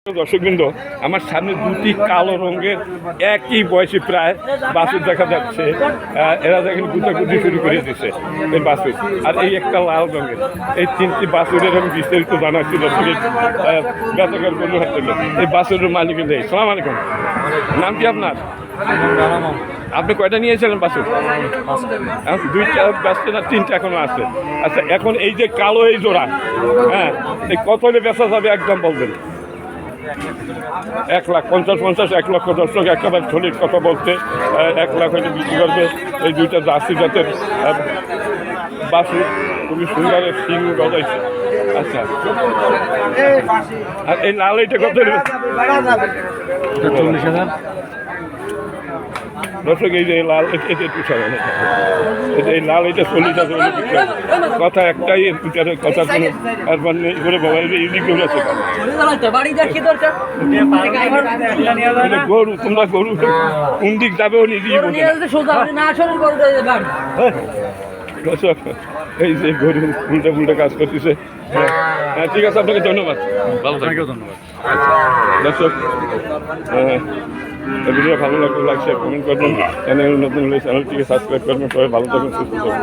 দর্শকবৃন্দ, আমার সামনে দুটি কালো রঙের একই বয়সী প্রায় বাছুর দেখা যাচ্ছে। এরা দেখেন গুটাগুটি শুরু করে দিচ্ছে এই বাছুর, আর এই একটা লাল রঙের। এই তিনটি বাছুরের আমি বিস্তারিত জানাচ্ছি দর্শকের বেচাকের বন্ধু হাত থেকে। এই বাছুরের মালিকের নেই। সালাম আলাইকুম, নাম কি আপনার? আপনি কয়টা নিয়েছিলেন বাছুর? দুইটা ব্যস্ত না, তিনটা এখনো আছে। আচ্ছা, এখন এই যে কালো এই জোড়া, হ্যাঁ, এই কত হলে বেচা যাবে একদম বলবেন? 1,50,000, 1,10,000 একেবারে সঠিক কথা বলতে। 1 লাখ হয়তো বিক্রি করবে। এই দুইটা জার্সি জাতের বাছুর, খুবই সুন্দর সিং গজাইছে। আচ্ছা, আর এই লাল এইটা কত? 40,000। দর্শক, এই যে লাল এটা একটু সারানো, এই লাল এটা 40,000 কথা একটাই, দুটারের কথা কোনো আর নেই করে বাবা ইউনিক আছে। গরু, তোমরা গরু কোন দিক যাবে ও নিজেই দর্শক, এই যে গরু উল্টা পুল্টা কাজ করতেছে। হ্যাঁ, ঠিক আছে, আপনাকে ধন্যবাদ। ভালো থাকবেন। ধন্যবাদ। দর্শক, ভিডিও ভালো লাগলে লাইক শেয়ার কমেন্ট করবেন। চ্যানেল নতুন হলে চ্যানেলটিকে সাবস্ক্রাইব করবেন। সবাই ভালো থাকবেন, সুস্থ থাকবেন।